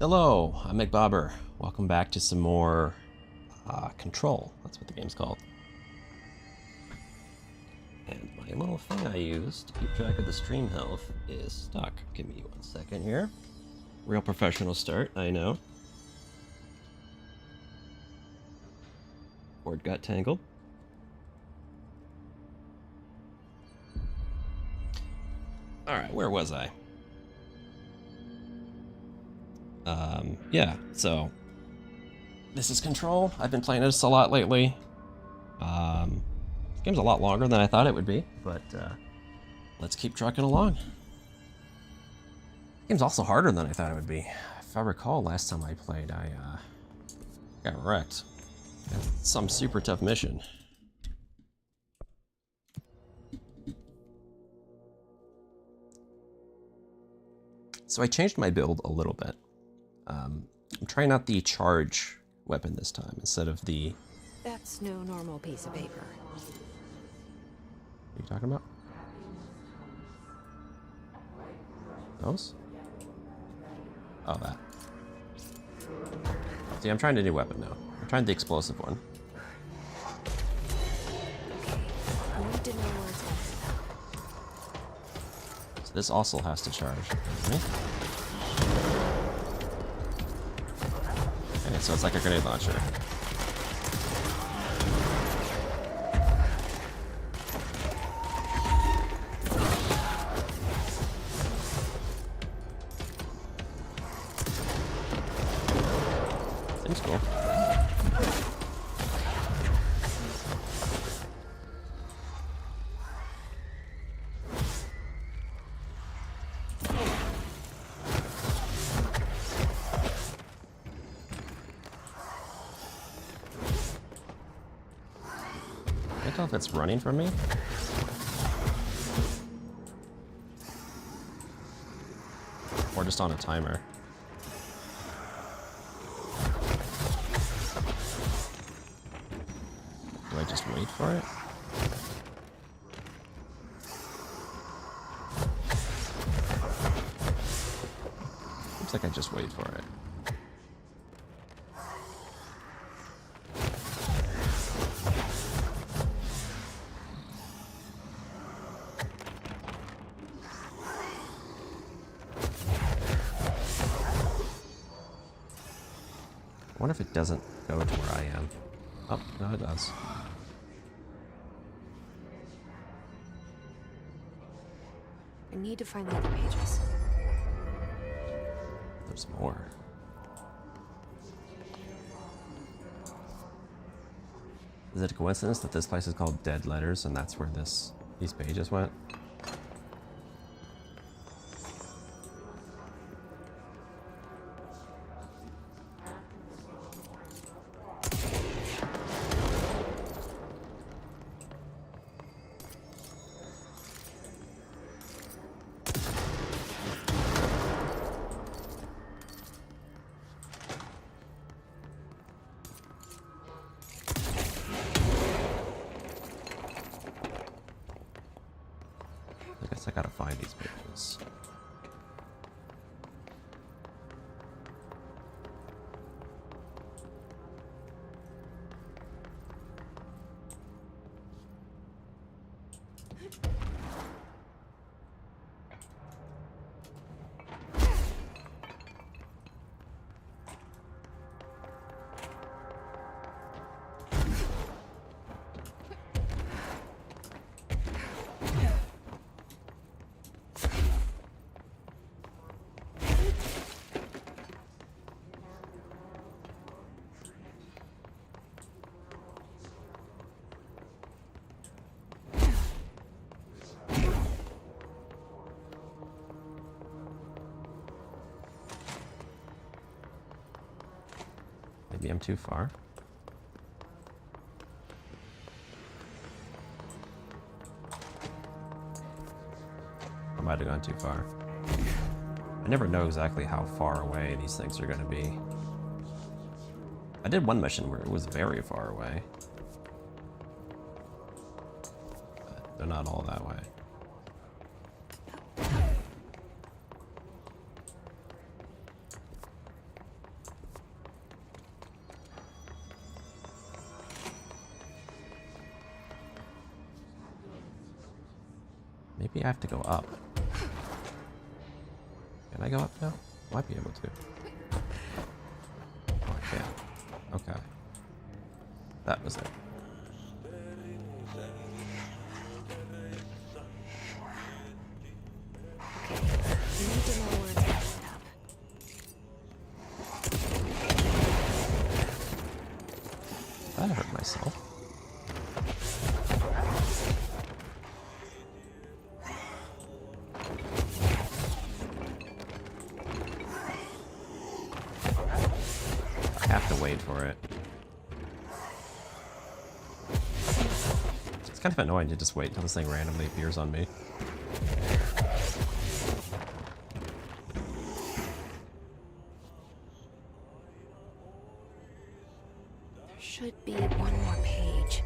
Hello, I'm Mcbober. Welcome back to some more Control. That's what the game's called. And my little thing I use to keep track of the stream health is stuck. Give me 1 second here. Real professional start, I know. Cord got tangled. Alright, where was I? Yeah, so this is Control. I've been playing this a lot lately. This game's a lot longer than I thought it would be, but let's keep trucking along. This game's also harder than I thought it would be. If I recall, last time I played, I got wrecked. Some super tough mission. So I changed my build a little bit. I'm trying out the charge weapon this time instead of the... That's no normal piece of paper. What are you talking about? Those? Oh, that. See, I'm trying a new weapon now. I'm trying the explosive one. I need to know where it's going. So this also has to charge. Okay. Okay, so it's like a grenade launcher. Seems cool. I can't tell if it's running from me. Or just on a timer. Do I just wait for it? Looks like I just wait for it. I wonder if it doesn't go to where I am. Oh, no it does. I need to find the other pages. There's more. Is it a coincidence that this place is called Dead Letters and that's where these pages went? I guess I gotta find these pages. Maybe I'm too far. I might have gone too far. I never know exactly how far away these things are going to be. I did one mission where it was very far away. But they're not all that way. Maybe I have to go up. Can I go up now? Might be able to. Oh, I can't. Okay. That was it. Okay, we need to know where it's gonna end up. That hurt myself. I have to wait for it. It's kind of annoying to just wait until this thing randomly appears on me. There should be one more page.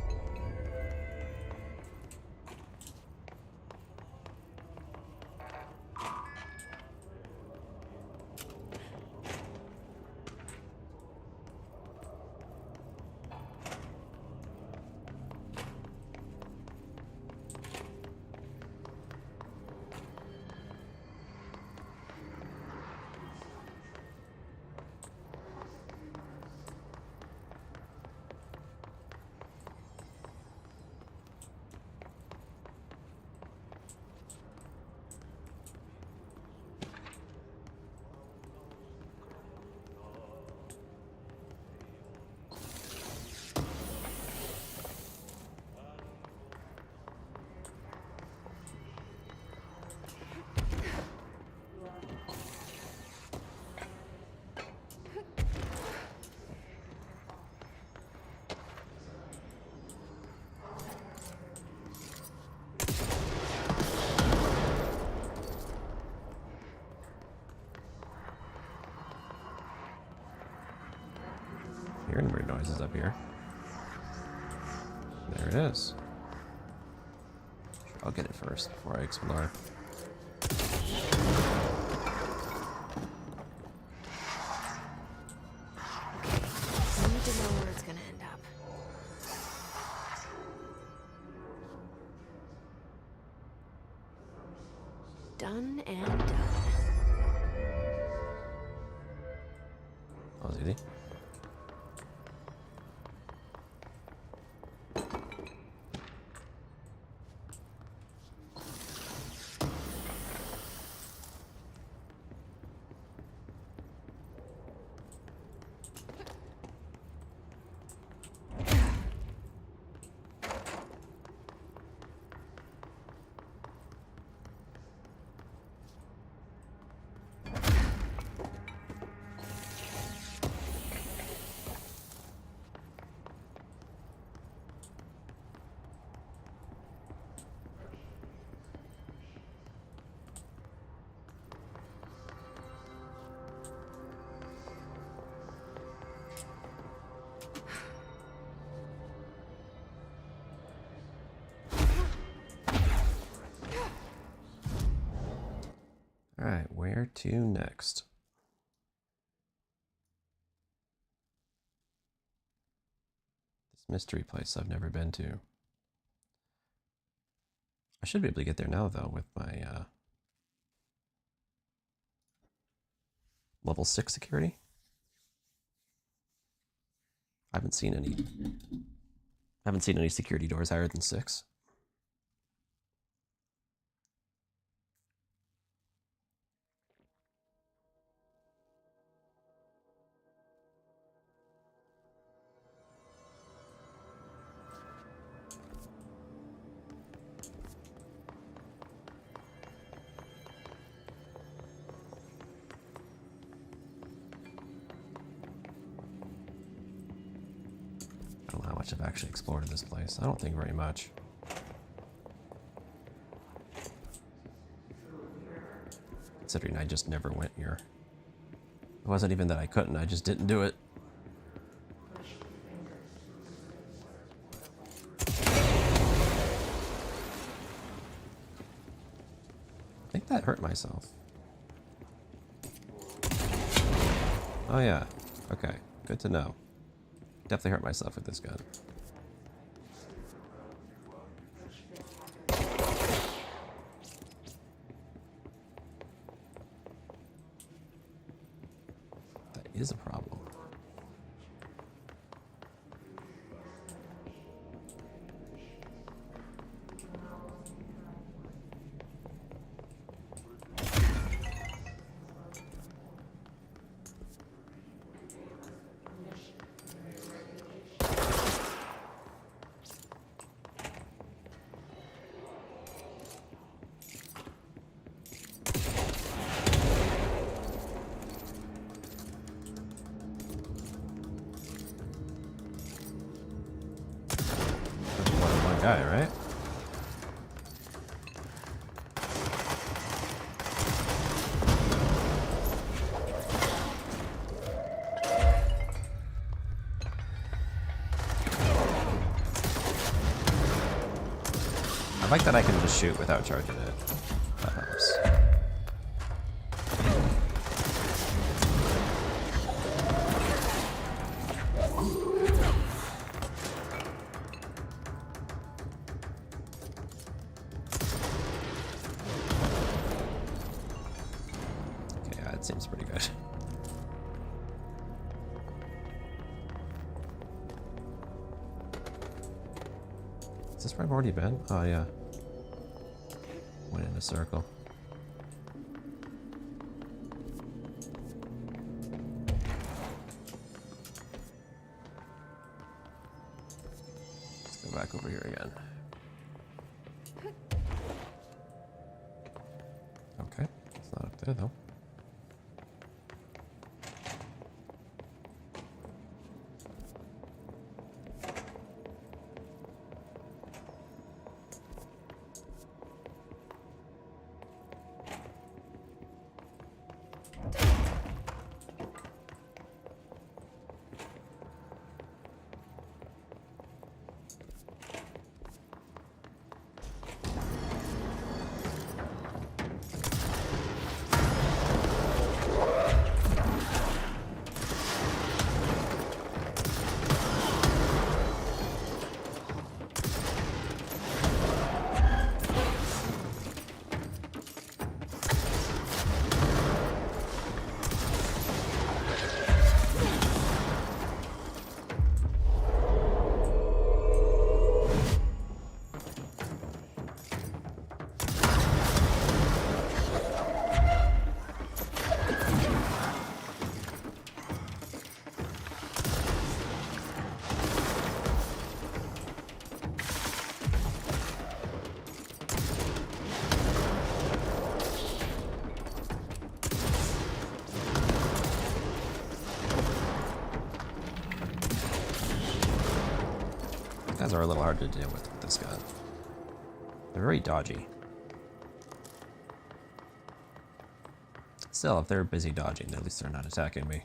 Hearing weird noises up here. There it is. I'll get it first before I explore. We need to know where it's gonna end up. Done and done. That was easy. Alright, where to next? This mystery place I've never been to. I should be able to get there now, though, with my level 6 security. I haven't seen any security doors higher than 6. I don't know how much I've actually explored in this place. I don't think very much. Considering I just never went here. It wasn't even that I couldn't, I just didn't do it. I think that hurt myself. Oh yeah, okay, good to know. Definitely hurt myself with this gun. is a problem. One guy, right? I like that I can just shoot without charging it. That helps. Okay, yeah, it seems pretty good. Is this where I've already been? Oh, yeah. Went in a circle. Let's go back over here again. Okay, it's not up there though. Guys are a little hard to deal with this gun. They're very dodgy. Still, if they're busy dodging, at least they're not attacking me.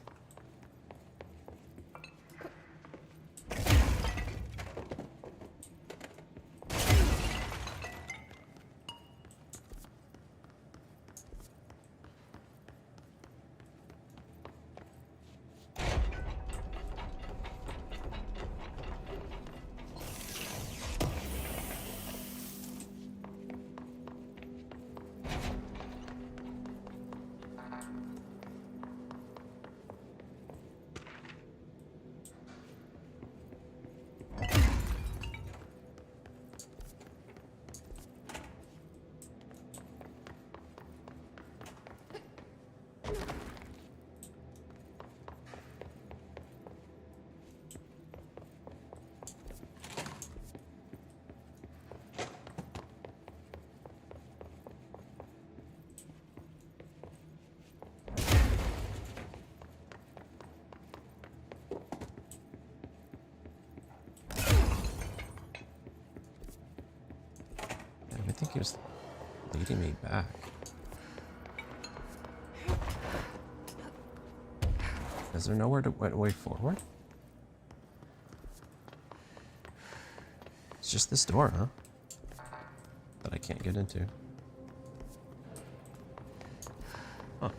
I think he was leading me back. Is there nowhere to way forward? It's just this door, huh? That I can't get into. Huh.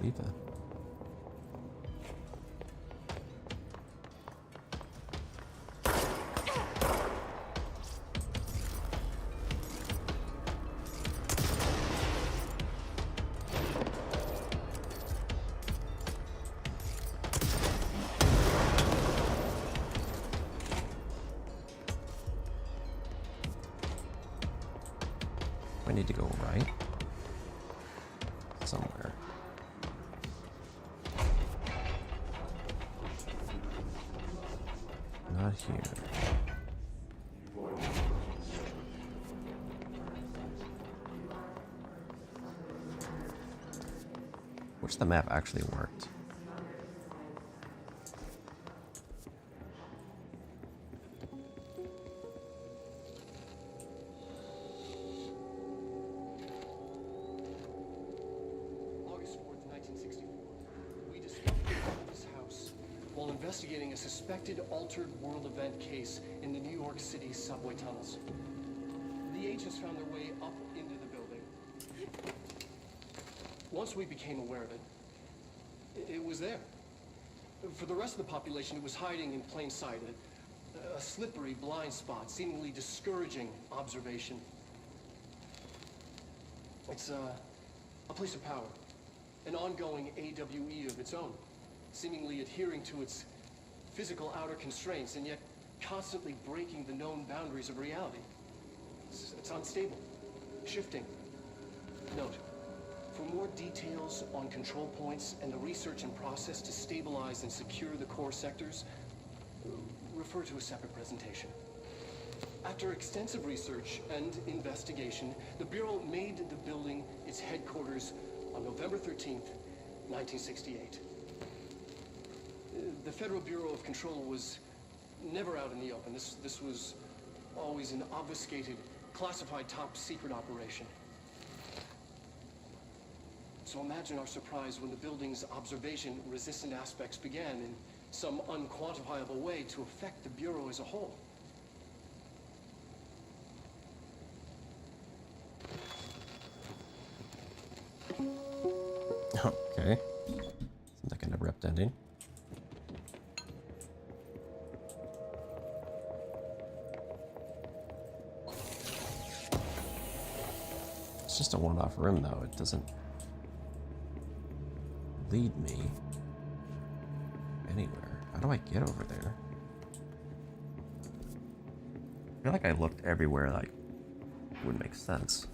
Leave that. need to go right? Somewhere. Not here. Wish the map actually worked. Investigating a suspected altered world event case in the New York City subway tunnels. The agents found their way up into the building. Once we became aware of it, it was there. For the rest of the population, it was hiding in plain sight, a slippery blind spot, seemingly discouraging observation. It's a place of power, an ongoing AWE of its own, seemingly adhering to its physical outer constraints and yet constantly breaking the known boundaries of reality. It's unstable, shifting. Note, for more details on control points and the research and process to stabilize and secure the core sectors, refer to a separate presentation. After extensive research and investigation, the Bureau made the building its headquarters on November 13th, 1968. The Federal Bureau of Control was never out in the open. This was always an obfuscated, classified top-secret operation. So imagine our surprise when the building's observation-resistant aspects began in some unquantifiable way to affect the Bureau as a whole. Okay. Seems like an abrupt ending. It's just a one-off room, though. It doesn't lead me anywhere. How do I get over there? I feel like I looked everywhere that would make sense.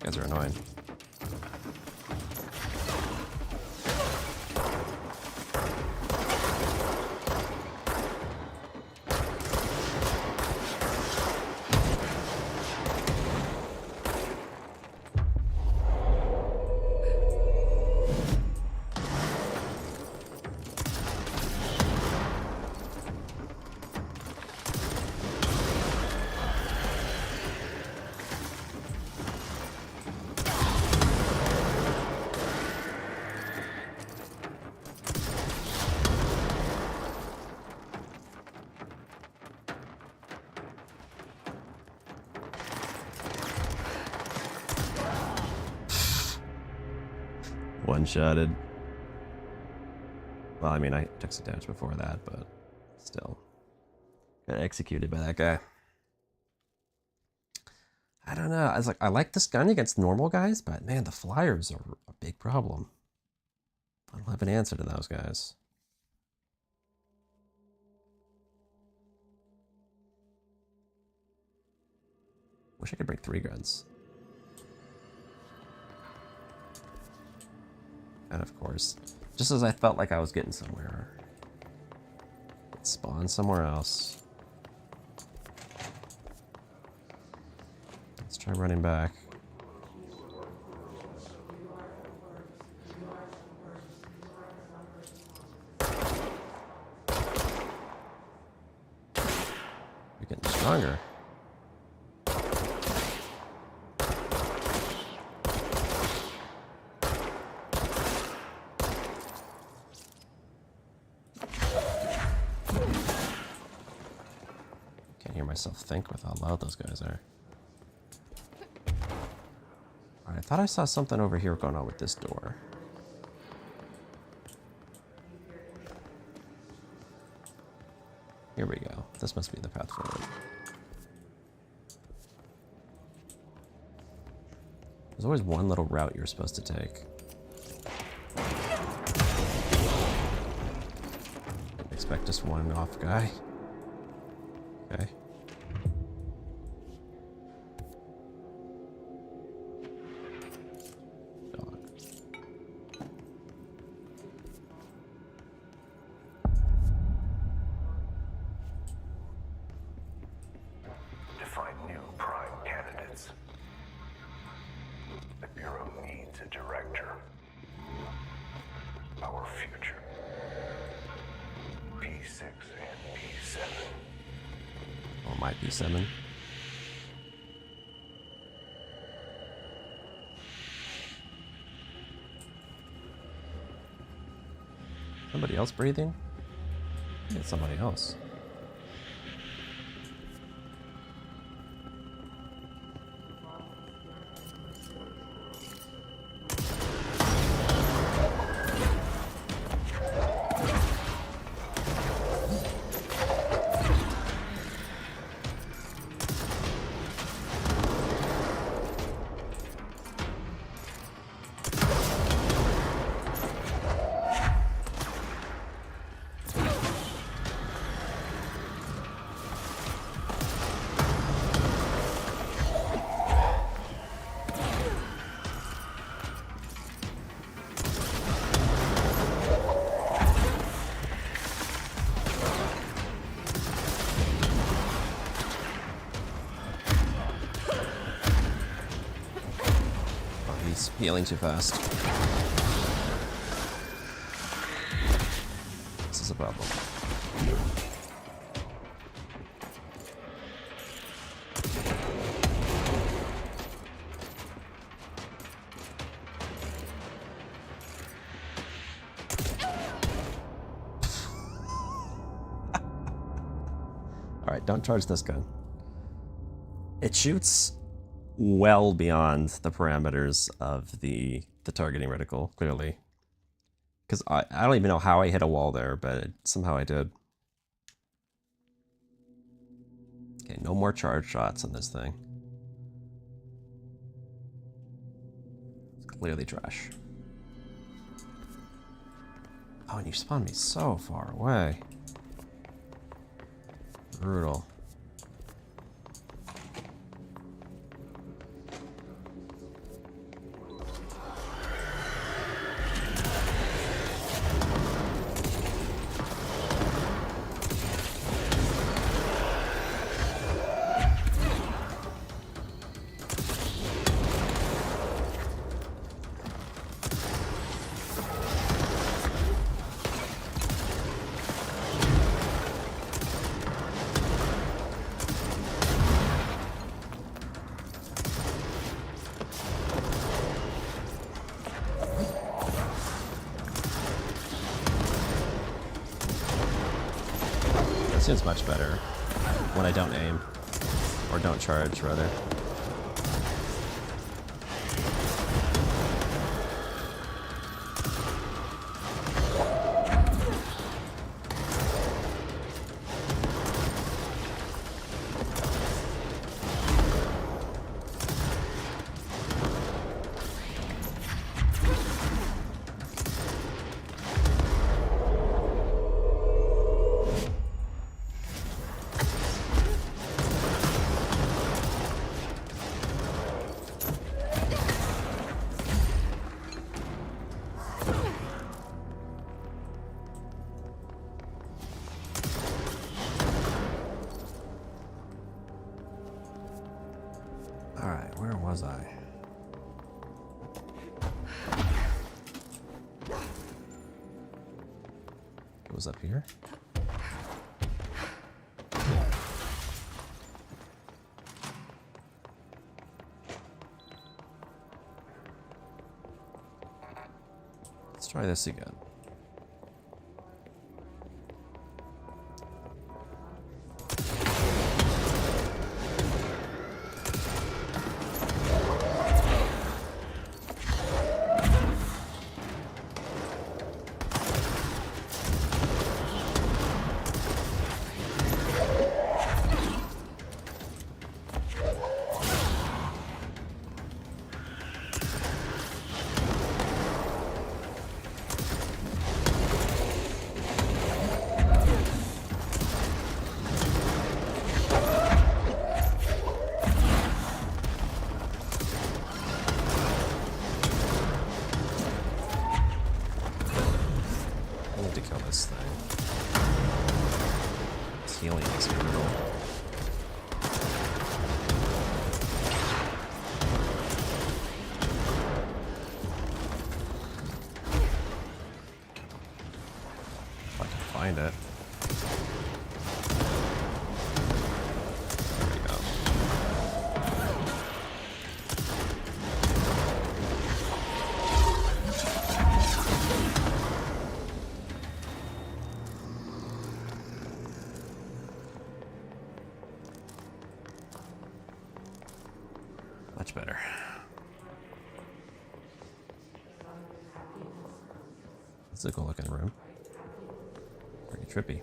These guys are annoying. One-shotted. Well, I mean, I took some damage before that, but still. Got executed by that guy. I don't know. I like this gun against normal guys, but man, the flyers are a big problem. I don't have an answer to those guys. Wish I could bring 3 guns. And of course, just as I felt like I was getting somewhere, it spawned somewhere else. Let's try running back. We're getting stronger. Myself think with how loud those guys are. Alright, I thought I saw something over here going on with this door. Here we go. This must be the path forward. There's always one little route you're supposed to take. Didn't expect just one off guy. Okay. Dog. To find new prime candidates. The Bureau needs a director. Our future. P6 and P7. Oh, my P7. Somebody else breathing? I think it's somebody else. He's healing too fast. This is a problem. Alright, don't charge this gun. It shoots well beyond the parameters of the targeting reticle, clearly. Because I don't even know how I hit a wall there, but somehow I did. Okay, no more charge shots on this thing. It's clearly trash. Oh, and you spawned me so far away. Brutal. It seems much better when I don't aim, or don't charge, rather. Alright, where was I? It was up here? Let's try this again. this thing. This helium is brutal. If I can find it. There we go. Much better. It's a cool looking room. Pretty trippy.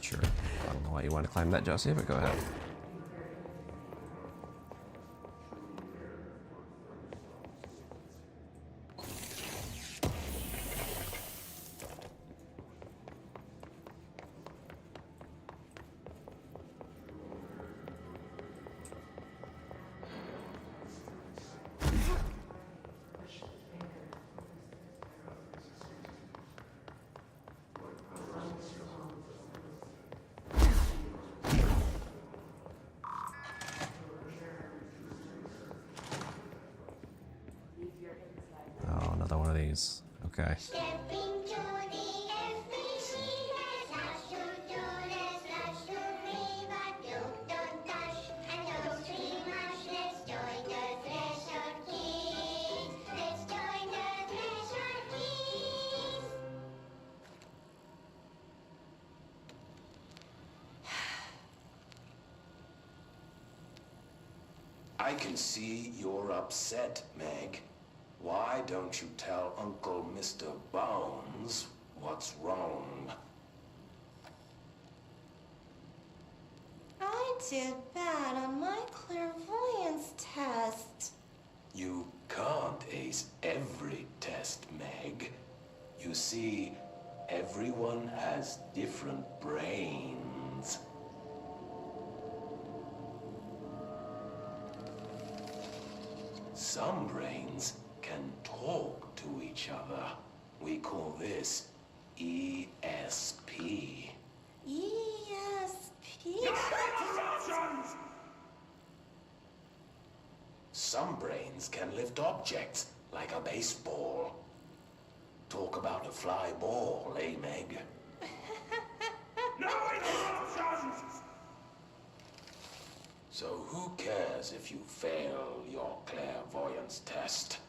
Sure. I don't know why you want to climb that, Josie, but go ahead. Oh, another one of these. Okay. Stepping to the FBC, let's rush to do, let's rush to free, but don't touch and don't scream much. Let's join the Thresher Kids. Let's join the Thresher Kids. I can see you're upset, Meg. Why don't you tell Uncle Mr. Bones what's wrong? I did bad on my clairvoyance test. You can't ace every test, Meg. You see, everyone has different brains. Some brains can talk to each other. We call this ESP. ESP? Some brains can lift objects, like a baseball. Talk about a fly ball, eh, Meg? No interruptions! So who cares if you fail your clairvoyance test?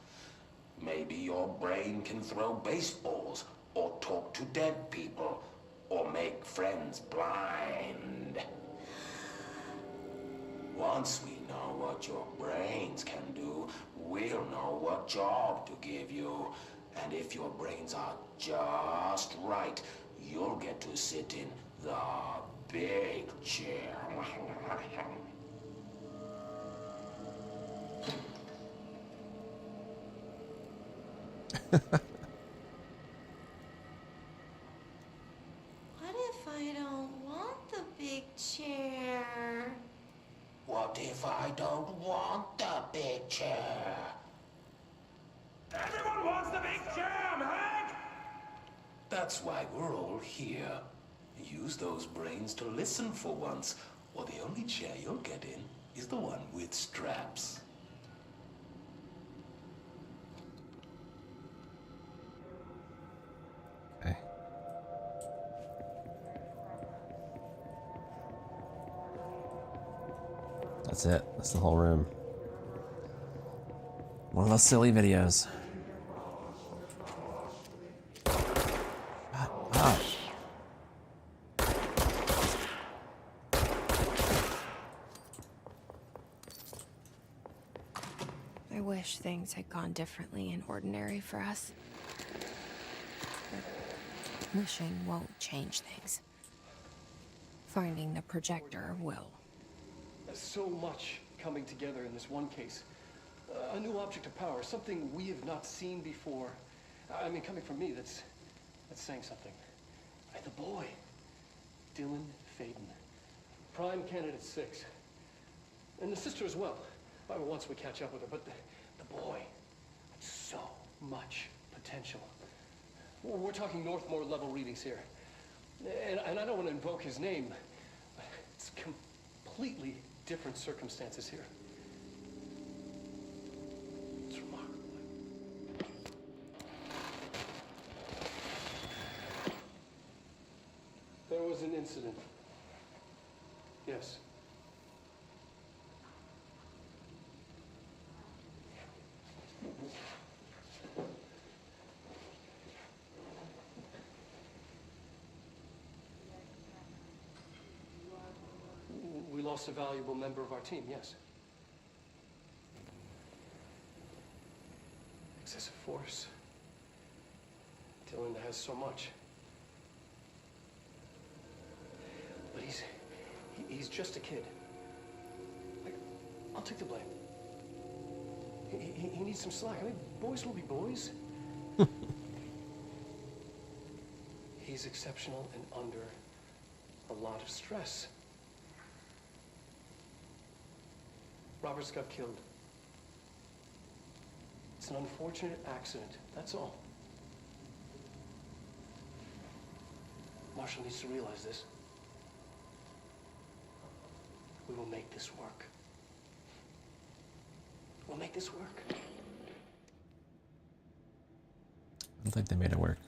Maybe your brain can throw baseballs, or talk to dead people, or make friends blind. Once we know what your brains can do, we'll know what job to give you. And if your brains are just right, you'll get to sit in the big chair. What if I don't want the big chair? What if I don't want the big chair? Everyone wants the big chair, Meg! That's why we're all here. Use those brains to listen for once, or the only chair you'll get in is the one with straps. Okay. That's it. That's the whole room. One of those silly videos. Ah. I wish things had gone differently in Ordinary for us. But wishing won't change things. Finding the projector will. So much coming together in this one case. A new object of power, something we have not seen before. I mean, coming from me, that's saying something. The boy, Dylan Faden, prime candidate 6. And the sister as well. Once we catch up with her, but the boy, so much potential. We're talking Northmore level readings here. And I don't want to invoke his name. It's completely different circumstances here. It's remarkable. There was an incident. Yes. We lost a valuable member of our team, yes. Excessive force. Dylan has so much. But he's just a kid. I'll take the blame. He needs some slack. I mean, boys will be boys. He's exceptional and under a lot of stress. Roberts got killed. It's an unfortunate accident, that's all. Marshall needs to realize this. We will make this work. We'll make this work. I don't think they made it work.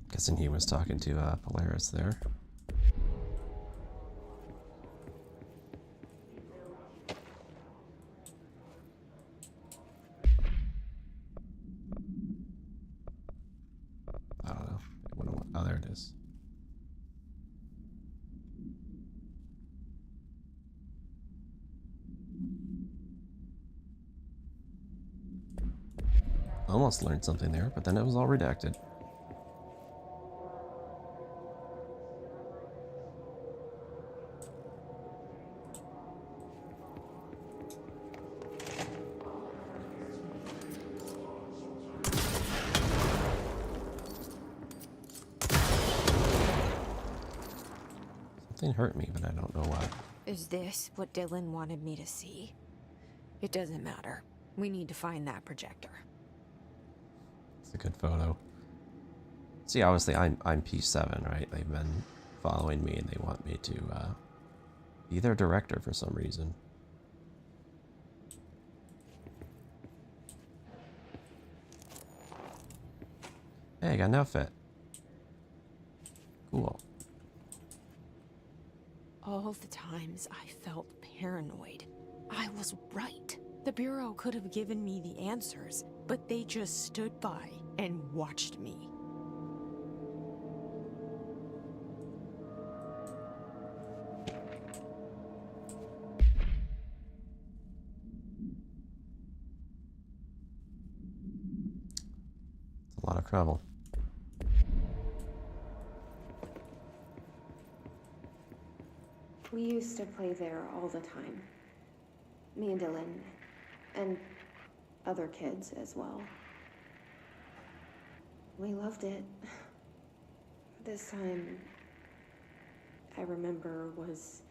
Guessing he was talking to Polaris there. I don't know. Oh, there it is. Almost learned something there, but then it was all redacted. Something hurt me, but I don't know why. Is this what Dylan wanted me to see? It doesn't matter. We need to find that projector. It's a good photo. See, obviously I'm P7, right? They've been following me and they want me to be their director for some reason. Hey, I got an outfit. Cool. All the times I felt paranoid, I was right. The Bureau could have given me the answers, but they just stood by and watched me. It's a lot of trouble. We used to play there all the time. Me and Dylan, and other kids as well. We loved it. This time, I remember, was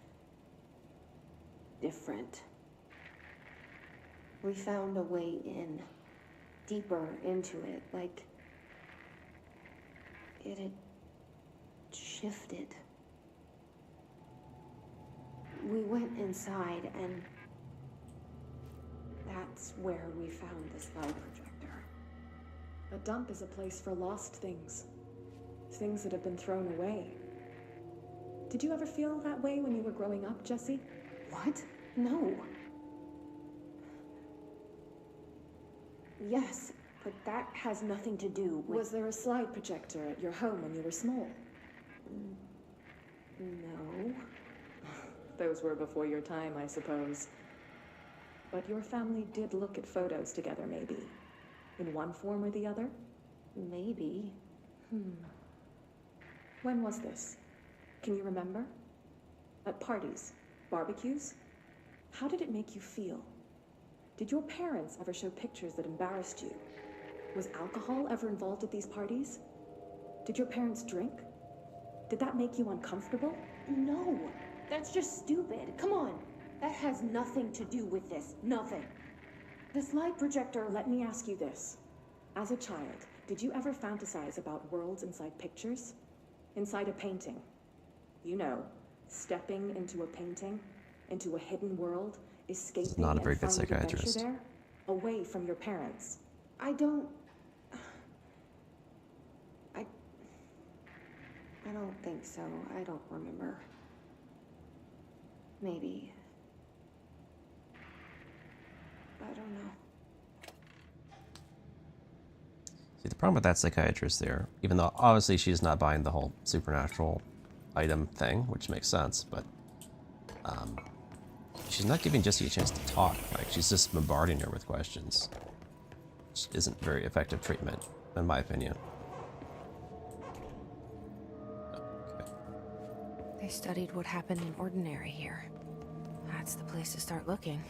different. We found a way in, deeper into it, like it had shifted. We went inside, and that's where we found this light projector. A dump is a place for lost things. Things that have been thrown away. Did you ever feel that way when you were growing up, Jesse? What? No. Yes, but that has nothing to do with... Was there a slide projector at your home when you were small? No. Those were before your time, I suppose. but your family did look at photos together, maybe. In one form or the other? Maybe. When was this? Can you remember? At parties? Barbecues? How did it make you feel? Did your parents ever show pictures that embarrassed you? Was alcohol ever involved at these parties? Did your parents drink? Did that make you uncomfortable? No, that's just stupid. Come on. That has nothing to do with this. Nothing. This light projector, let me ask you this. As a child, did you ever fantasize about worlds inside pictures? Inside a painting? You know, stepping into a painting, into a hidden world, escaping not a very and good finding adventure psychiatrist. there, away from your parents. I don't think so. I don't remember. Maybe. I don't know. See, the problem with that psychiatrist there, even though obviously she's not buying the whole supernatural item thing, which makes sense, but she's not giving Jessie a chance to talk. Like, she's just bombarding her with questions, which isn't very effective treatment, in my opinion. Okay. They studied what happened in Ordinary here. That's the place to start looking.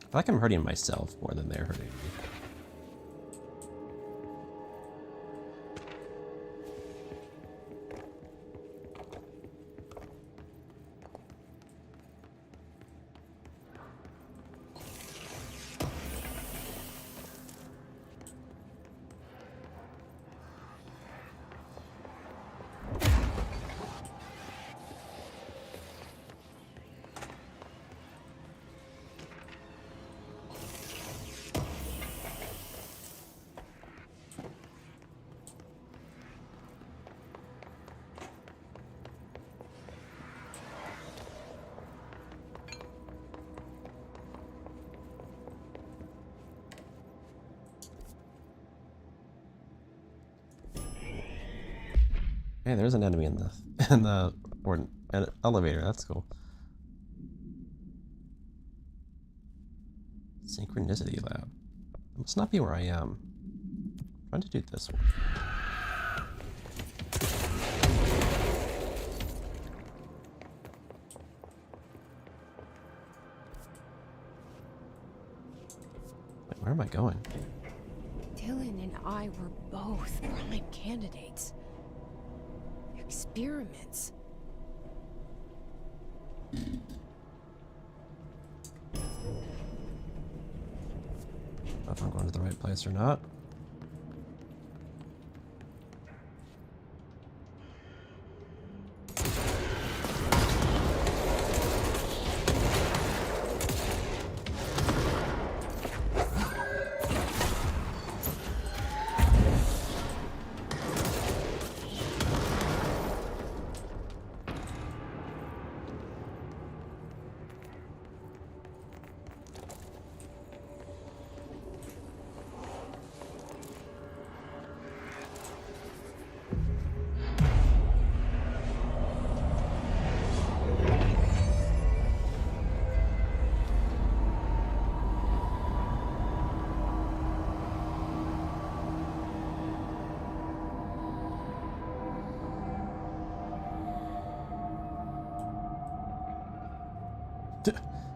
I feel like I'm hurting myself more than they're hurting me. Hey, there's an enemy in the an elevator. That's cool. Synchronicity lab. It must not be where I am. I'm trying to do this one. Wait, where am I going? Dylan and I were both prime candidates. Experiments. I don't know if I'm going to the right place or not.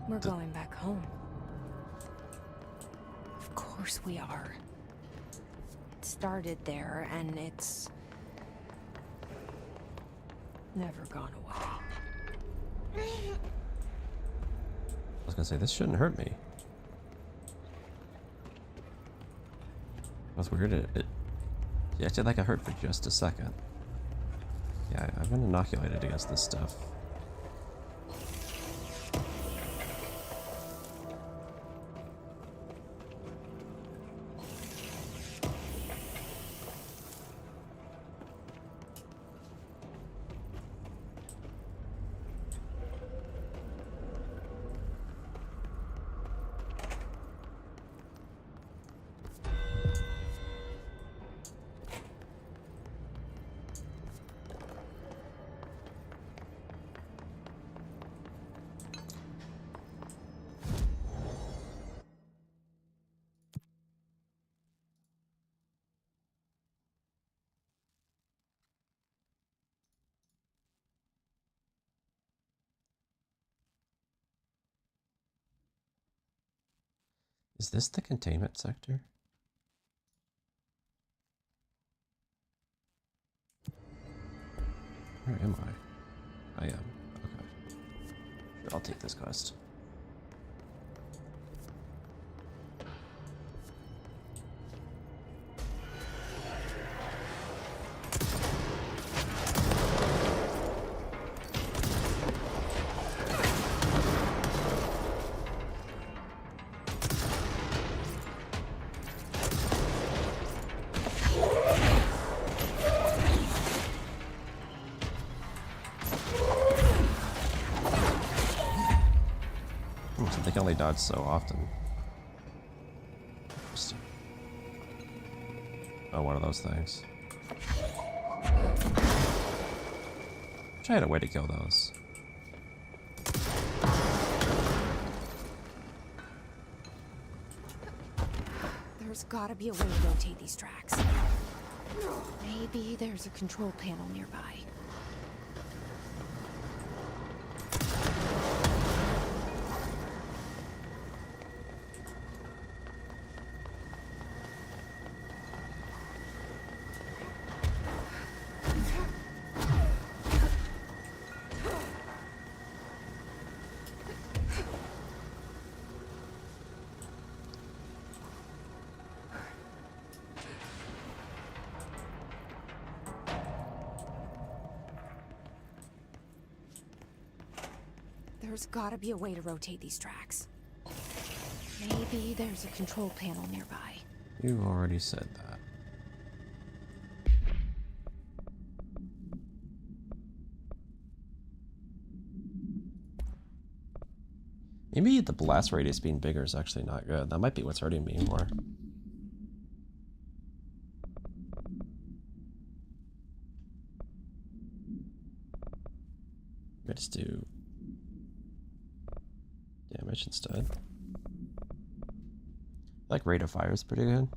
We're going back home. Of course we are. It started there, and it's never gone away. I was gonna say, this shouldn't hurt me. That's weird. It acted like it hurt for just a second. Yeah, I've been inoculated against this stuff. Is this the containment sector? Where am I? I am. Okay. Sure, I'll take this quest. So they can only dodge so often. Interesting. Oh, one of those things. Wish I had a way to kill those. There's gotta be a way to rotate these tracks. Maybe there's a control panel nearby. There's gotta be a way to rotate these tracks. Maybe there's a control panel nearby. You already said that. Maybe the blast radius being bigger is actually not good. That might be what's hurting me more. Let's do damage instead. Like rate of fire is pretty good.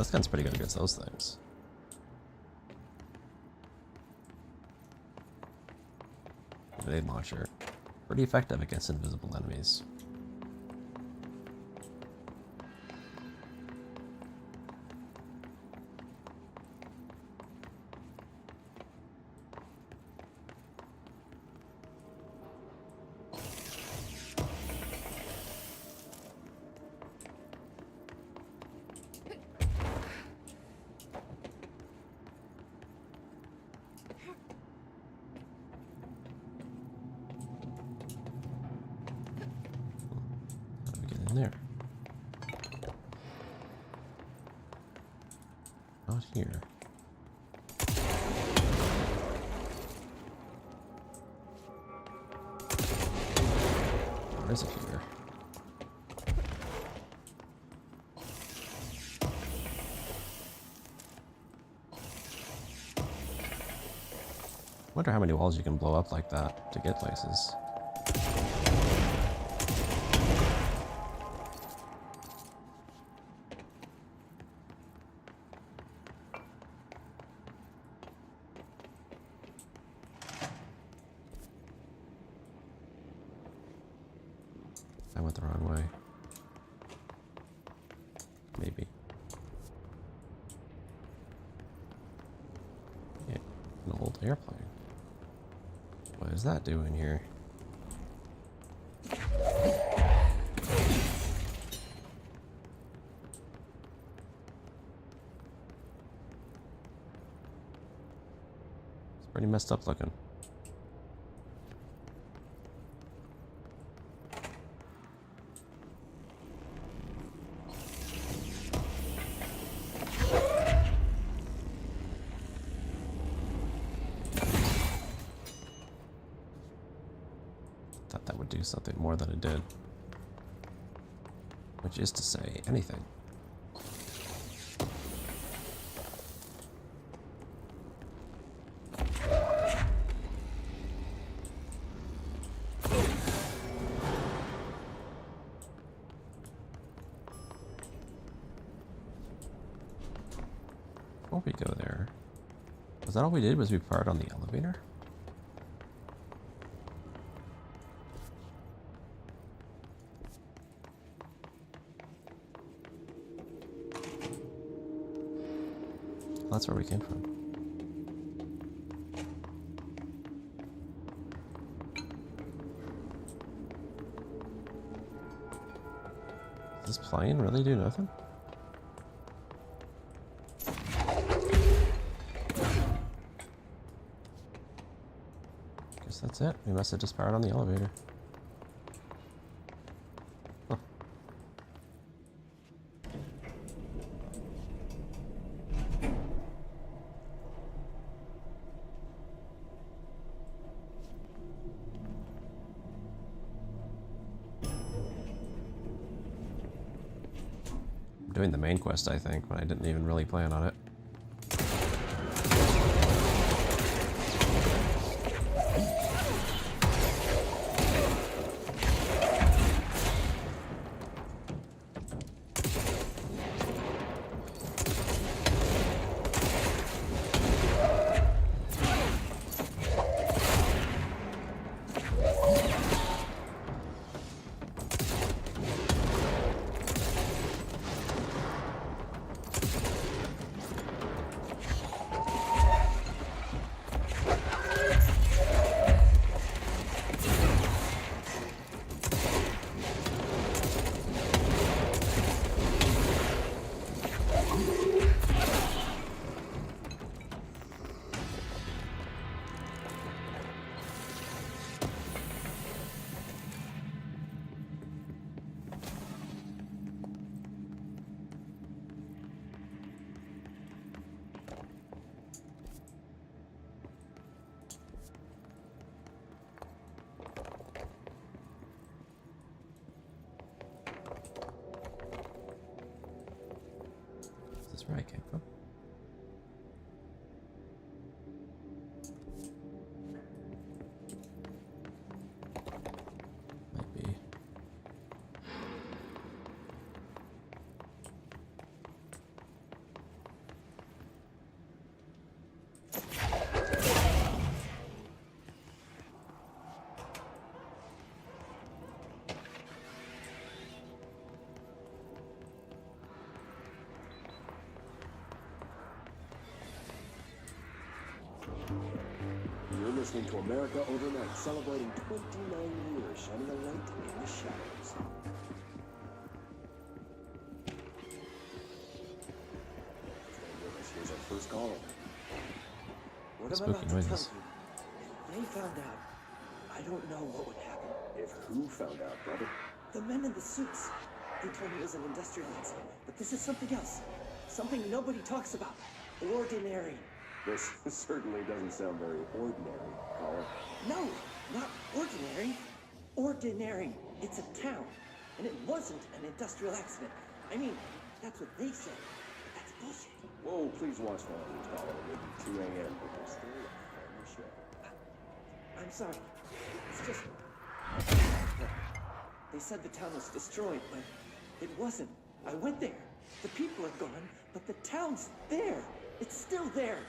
Death gun's pretty good against those things. Grenade launcher. Pretty effective against invisible enemies. In there. Not here. Or is it here? Wonder how many walls you can blow up like that to get places. I went the wrong way. Maybe. Yeah, an old airplane. What is that doing here? It's pretty messed up looking. Thought that would do something more than it did. Which is to say, anything. Before we go there, was that all we did? Was we part on the elevator? That's where we came from. Does this plane really do nothing? Guess that's it. We must have just powered on the elevator. Huh. Doing the main quest, I think, when I didn't even really plan on it. Is this where I came from? Might be. listening to America Overnight, celebrating 29 years, shining a light in the shadows. Stay with us. Here's our first caller. What I'm Spooky about to noises. tell you, if they found out, I don't know what would happen. If who found out, brother? The men in the suits. They told me it was an industrial accident, but this is something else. Something nobody talks about. Ordinary. This certainly doesn't sound very ordinary, caller. No, not ordinary. Ordinary. It's a town. And it wasn't an industrial accident. I mean, that's what they say. That's bullshit. Whoa, please watch the language, caller. Maybe 2 a.m., but there's still a family show. I'm sorry. It's just... They said the town was destroyed, but it wasn't. I went there. The people are gone, but the town's there. It's still there.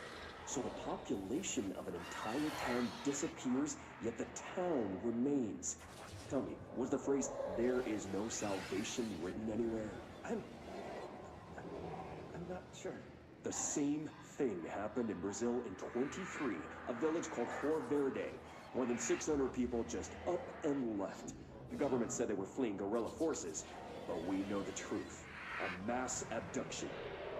So the population of an entire town disappears, yet the town remains. Tell me, was the phrase, "there is no salvation," written anywhere? I'm not sure. The same thing happened in Brazil in 23, a village called Cor Verde. More than 600 people just up and left. The government said they were fleeing guerrilla forces, but we know the truth. A mass abduction,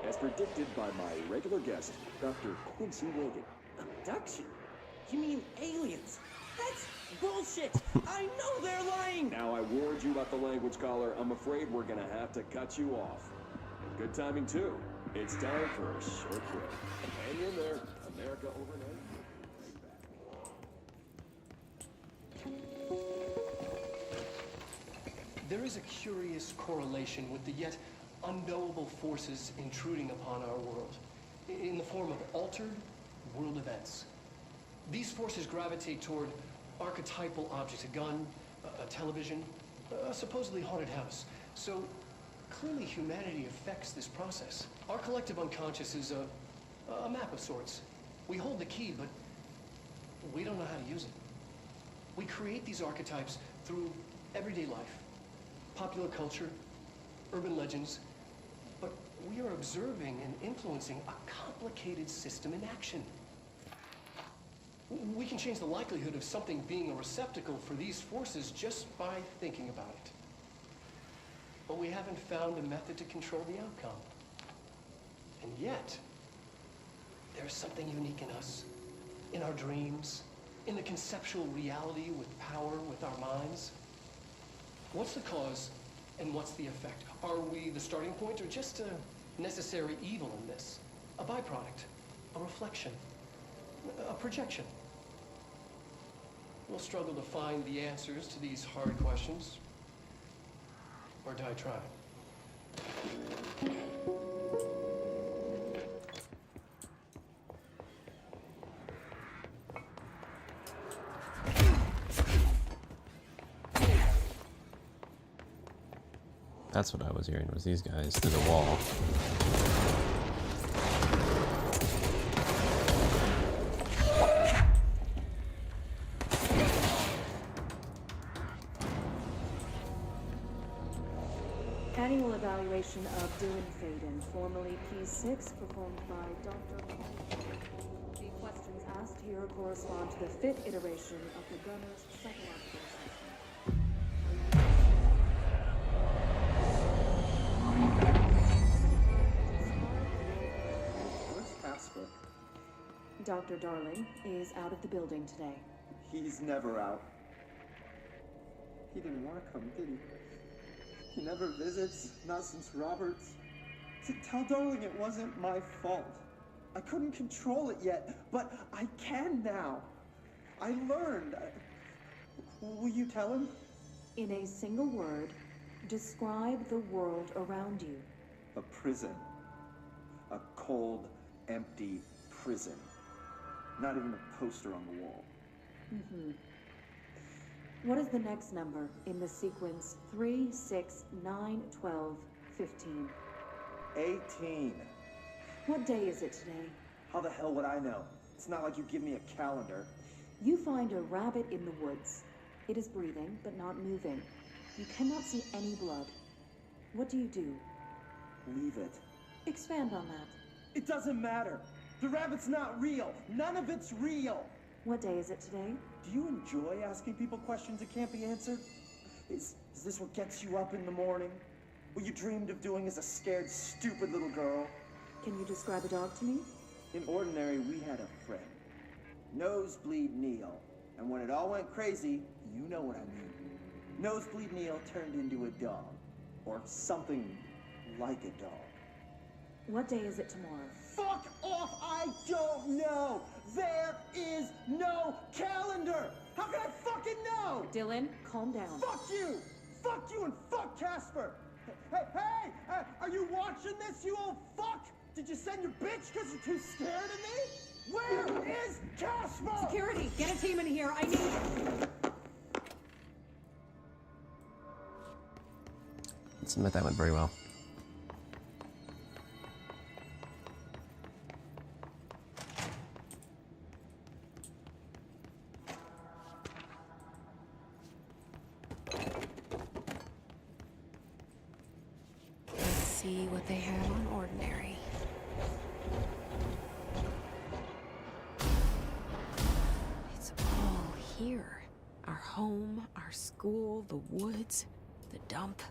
as predicted by my regular guest, Dr. Quincy Reagan. Abduction? You mean aliens? That's bullshit! I know they're lying! Now, I warned you about the language, caller. I'm afraid we're gonna have to cut you off. Good timing, too. It's time for a short break. Hang in there. America Overnight. There is a curious correlation with the yet unknowable forces intruding upon our world, in the form of altered world events. These forces gravitate toward archetypal objects, a gun, a television, a supposedly haunted house. So clearly humanity affects this process. Our collective unconscious is a map of sorts. We hold the key, but we don't know how to use it. We create these archetypes through everyday life, popular culture, urban legends, but we are observing and influencing a complicated system in action. We can change the likelihood of something being a receptacle for these forces just by thinking about it. But we haven't found a method to control the outcome. And yet, there's something unique in us, in our dreams, in the conceptual reality with power, with our minds. What's the cause and what's the effect? Are we the starting point or just a necessary evil in this? A byproduct, a reflection, a projection? We'll struggle to find the answers to these hard questions, or die trying. That's what I was hearing, was these guys through the wall. Annual evaluation of Dylan Faden, formerly P6, performed by Dr. The questions asked here correspond to the fit iteration of the gunner's psychological Where's Casper? Dr. Darling is out of the building today. He's never out. He didn't want to come, did he? He never visits, not since Roberts. Tell Darling it wasn't my fault. I couldn't control it yet, but I can now. I learned. Will you tell him? In a single word, describe the world around you. A prison. A cold, empty prison. Not even a poster on the wall. What is the next number in the sequence 3, 6, 9, 12, 15? 18. What day is it today? How the hell would I know? It's not like you give me a calendar. You find a rabbit in the woods. It is breathing, but not moving. You cannot see any blood. What do? Leave it. Expand on that. It doesn't matter. The rabbit's not real. None of it's real. What day is it today? Do you enjoy asking people questions that can't be answered? Is this what gets you up in the morning? What you dreamed of doing as a scared, stupid little girl? Can you describe a dog to me? In Ordinary, we had a friend. Nosebleed Neil. And when it all went crazy, you know what I mean. Nosebleed Neil turned into a dog. Or something like a dog. What day is it tomorrow? Fuck off! I don't know! There is no calendar! How can I fucking know? Dylan, calm down. Fuck you! Fuck you and fuck Casper! Hey! Are you watching this, you old fuck? Did you send your bitch because you're too scared of me? Where is Casper? Security, get a team in here. I need... Let's admit that went very well. Let's see what they have on Ordinary. It's all here. Our home, our school, the woods, the dump.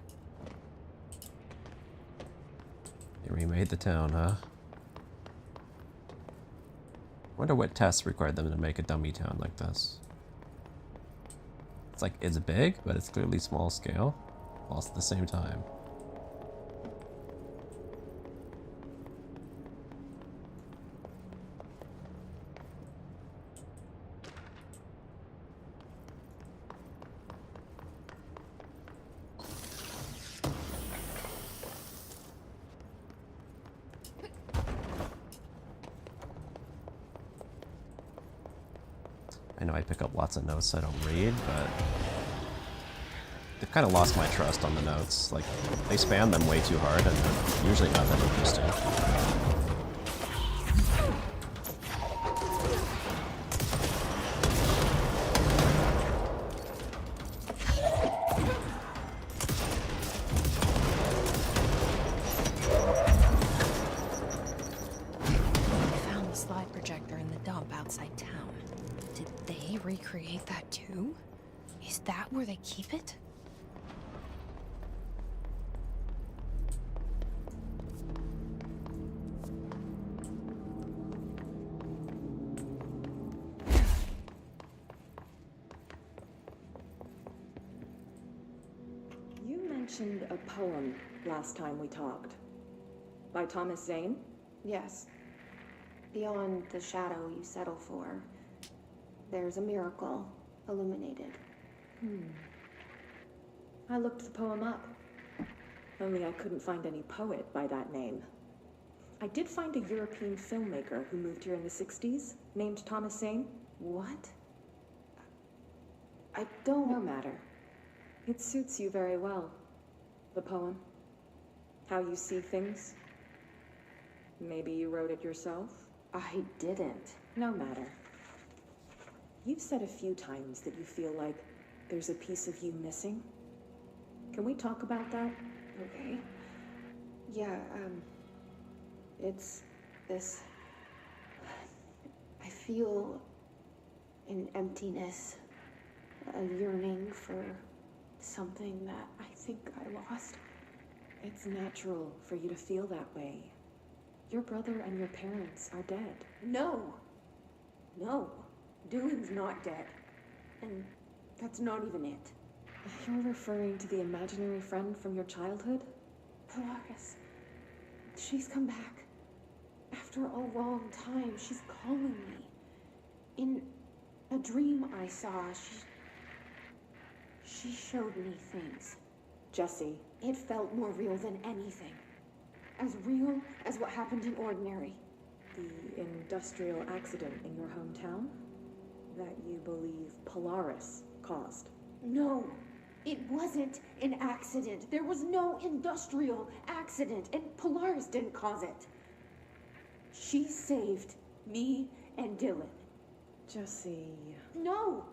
They remade the town, huh? Wonder what tests required them to make a dummy town like this. It's like, it's big, but it's clearly small scale, whilst at the same time. I know I pick up lots of notes I don't read, but they've kind of lost my trust on the notes. Like, they spam them way too hard, and they're usually not that interesting. I found the slide projector in the dump outside town. Did they recreate that too? Is that where they keep it? You mentioned a poem last time we talked. By Thomas Zane? Yes. Beyond the shadow you settle for, there's a miracle illuminated. I looked the poem up. Only I couldn't find any poet by that name. I did find a European filmmaker who moved here in the 60s, named Thomas Zane. What? I don't... No matter. It suits you very well. The poem. How you see things. Maybe you wrote it yourself? I didn't. No matter. You've said a few times that you feel like there's a piece of you missing. Can we talk about that? Okay. Yeah, it's this... I feel an emptiness, a yearning for something that I think I lost. It's natural for you to feel that way. Your brother and your parents are dead. No! No. Dylan's not dead. And that's not even it. You're referring to the imaginary friend from your childhood? Polaris. She's come back. After a long time, she's calling me. In a dream I saw, she showed me things. Jesse. It felt more real than anything. As real as what happened in Ordinary. The industrial accident in your hometown? That you believe Polaris caused? No, it wasn't an accident. There was no industrial accident, and Polaris didn't cause it. She saved me and Dylan. Jesse... No!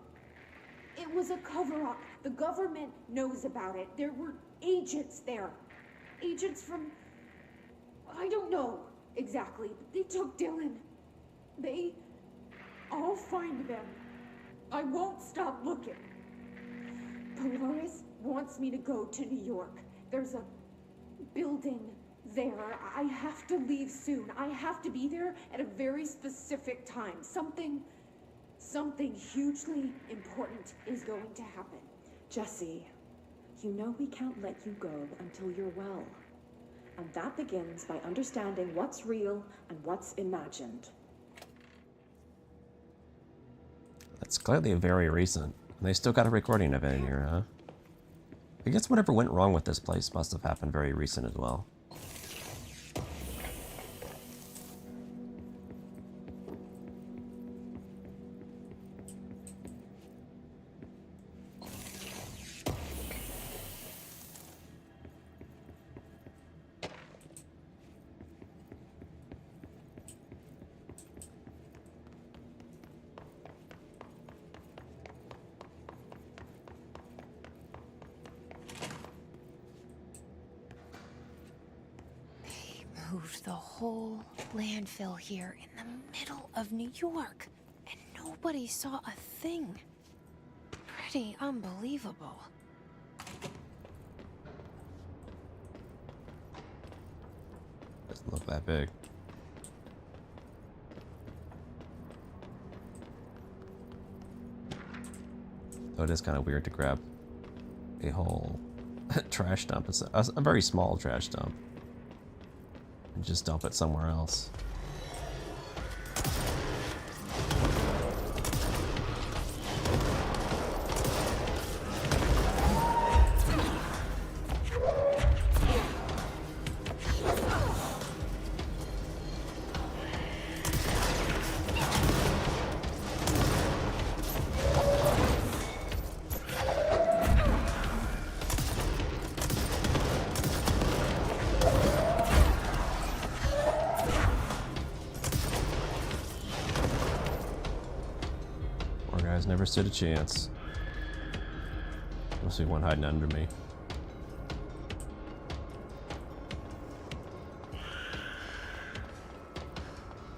It was a cover-up. The government knows about it. There were agents there. Agents from... I don't know exactly, but they took Dylan. They I'll find them. I won't stop looking. Polaris wants me to go to New York. There's a building there. I have to leave soon. I have to be there at a very specific time. Something hugely important is going to happen. Jesse, you know we can't let you go until you're well. And that begins by understanding what's real and what's imagined. That's clearly very recent. And they still got a recording of it in here, huh? I guess whatever went wrong with this place must have happened very recent as well. Moved the whole landfill here in the middle of New York, and nobody saw a thing. Pretty unbelievable. Doesn't look that big. Though it is kind of weird to grab a whole trash dump. It's a very small trash dump. And just dump it somewhere else. Never stood a chance. Must be one hiding under me.